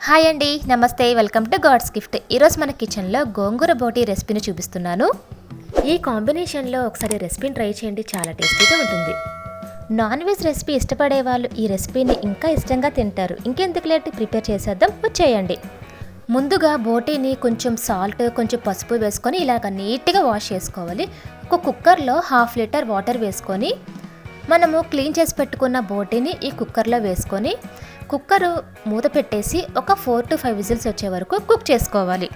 Hi అండి, నమస్తే. Welcome to God's gift. ఈరోజు మన కిచెన్లో గోంగూర బోటి రెసిపీని చూపిస్తున్నాను. ఈ కాంబినేషన్లో ఒకసారి రెసిపీని ట్రై చేయండి, చాలా టేస్టీగా ఉంటుంది. నాన్ వెజ్ రెసిపీ ఇష్టపడే వాళ్ళు ఈ రెసిపీని ఇంకా ఇష్టంగా తింటారు. ఇంకెందుకు లేట్, ప్రిపేర్ చేసేద్దాం, వచ్చేయండి. ముందుగా బోటీని కొంచెం సాల్ట్, కొంచెం పసుపు వేసుకొని ఇలాగ నీట్గా వాష్ చేసుకోవాలి. ఒక కుక్కర్లో 1/2 లీటర్ వాటర్ వేసుకొని మనము క్లీన్ చేసి పెట్టుకున్న బోటీని ఈ కుక్కర్లో వేసుకొని కుక్కరు మూత పెట్టేసి ఒక 4 to 5 విజిల్స్ వచ్చే వరకు కుక్ చేసుకోవాలి.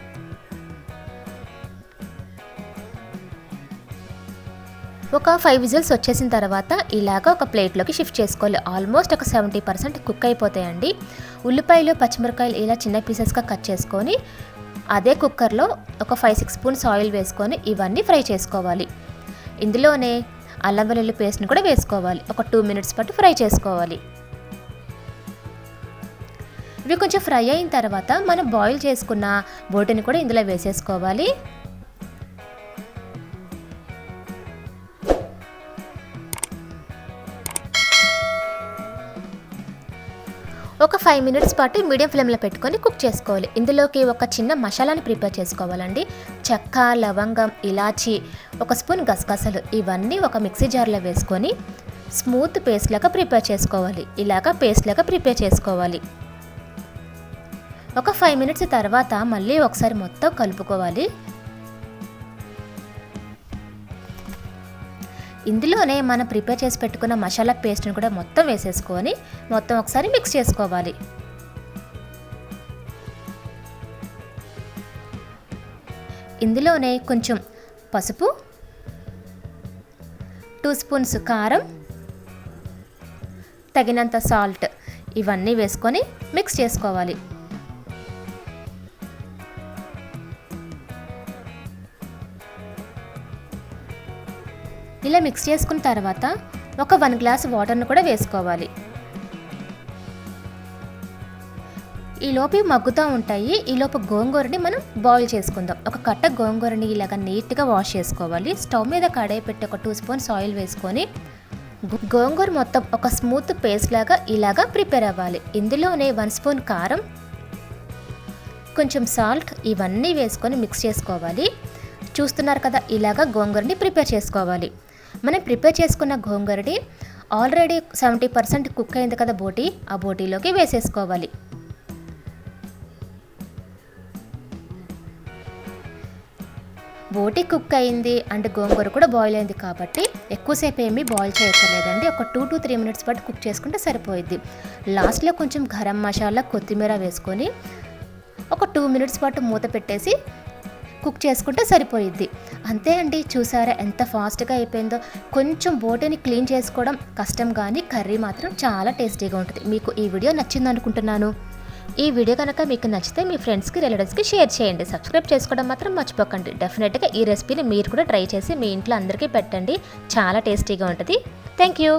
ఒక 5 విజిల్స్ వచ్చేసిన తర్వాత ఇలాగ ఒక ప్లేట్లోకి షిఫ్ట్ చేసుకోవాలి. ఆల్మోస్ట్ ఒక 70% కుక్ అయిపోతాయండి. ఉల్లిపాయలు, పచ్చిమిరకాయలు ఇలా చిన్న పీసెస్గా కట్ చేసుకొని అదే కుక్కర్లో ఒక 5-6 స్పూన్స్ ఆయిల్ వేసుకొని ఇవన్నీ ఫ్రై చేసుకోవాలి. ఇందులోనే అల్లం వెల్లుల్లి పేస్ట్ని కూడా వేసుకోవాలి. ఒక 2 మినిట్స్ పాటు ఫ్రై చేసుకోవాలి. ఇవి కొంచెం ఫ్రై అయిన తర్వాత మనం బాయిల్ చేసుకున్న బోటిని కూడా ఇందులో వేసేసుకోవాలి. ఒక 5 మినిట్స్ పాటు మీడియం ఫ్లేమ్లో పెట్టుకొని కుక్ చేసుకోవాలి. ఇందులోకి ఒక చిన్న మసాలాని ప్రిపేర్ చేసుకోవాలండి. చెక్క, లవంగం, ఇలాచి, 1 స్పూన్ గసగసాలు ఇవన్నీ ఒక మిక్సీ జార్లో వేసుకొని స్మూత్ పేస్ట్ లాగా ప్రిపేర్ చేసుకోవాలి. ఇలాగా పేస్ట్ లాగా ప్రిపేర్ చేసుకోవాలి. ఒక 5 మినిట్స్ తర్వాత మళ్ళీ ఒకసారి మొత్తం కలుపుకోవాలి. ఇందులోనే మనం ప్రిపేర్ చేసి పెట్టుకున్న మసాలా పేస్ట్ని కూడా మొత్తం వేసేసుకొని మొత్తం ఒకసారి మిక్స్ చేసుకోవాలి. ఇందులోనే కొంచెం పసుపు, 2 స్పూన్స్ కారం, తగినంత సాల్ట్ ఇవన్నీ వేసుకొని మిక్స్ చేసుకోవాలి. ఇలా మిక్స్ చేసుకున్న తర్వాత ఒక 1 గ్లాస్ వాటర్ను కూడా వేసుకోవాలి. ఈలోపు మగ్గుతూ ఉంటాయి. ఈలోపు గోంగూరని మనం బాయిల్ చేసుకుందాం. ఒక కట్ట గోంగూరని ఇలాగ నీట్గా వాష్ చేసుకోవాలి. స్టవ్ మీద కడాయి పెట్టి ఒక 2 స్పూన్స్ ఆయిల్ వేసుకొని గోంగూర మొత్తం ఒక స్మూత్ పేస్ట్ లాగా ఇలాగా ప్రిపేర్ అవ్వాలి. ఇందులోనే 1 స్పూన్ కారం, కొంచెం సాల్ట్ ఇవన్నీ వేసుకొని మిక్స్ చేసుకోవాలి. చూస్తున్నారు కదా, ఇలాగా గోంగూరని ప్రిపేర్ చేసుకోవాలి. మనం ప్రిపేర్ చేసుకున్న గోంగూరని ఆల్రెడీ 70% కుక్ అయింది కదా బోటీ, ఆ బోటీలోకి వేసేసుకోవాలి. బోటీ కుక్ అయింది అండ్ గోంగూర కూడా బాయిల్ అయింది కాబట్టి ఎక్కువసేపు ఏమీ బాయిల్ చేయక్కర్లేదండి. ఒక 2 to 3 మినిట్స్ పాటు కుక్ చేసుకుంటే సరిపోయిద్ది. లాస్ట్లో కొంచెం గరం మసాలా, కొత్తిమీర వేసుకొని ఒక 2 మినిట్స్ పాటు మూత పెట్టేసి కుక్ చేసుకుంటే సరిపోయిద్ది. అంతే అండి, చూసారా ఎంత ఫాస్ట్గా అయిపోయిందో. కొంచెం బోటీని క్లీన్ చేసుకోవడం కష్టం, కానీ కర్రీ మాత్రం చాలా టేస్టీగా ఉంటుంది. మీకు ఈ వీడియో నచ్చింది అనుకుంటున్నాను. ఈ వీడియో కనుక మీకు నచ్చితే మీ ఫ్రెండ్స్కి, రిలేటివ్స్కి షేర్ చేయండి. సబ్స్క్రైబ్ చేసుకోవడం మాత్రం మర్చిపోకండి. డెఫినెట్గా ఈ రెసిపీని మీరు కూడా ట్రై చేసి మీ ఇంట్లో అందరికీ పెట్టండి. చాలా టేస్టీగా ఉంటుంది. Thank you.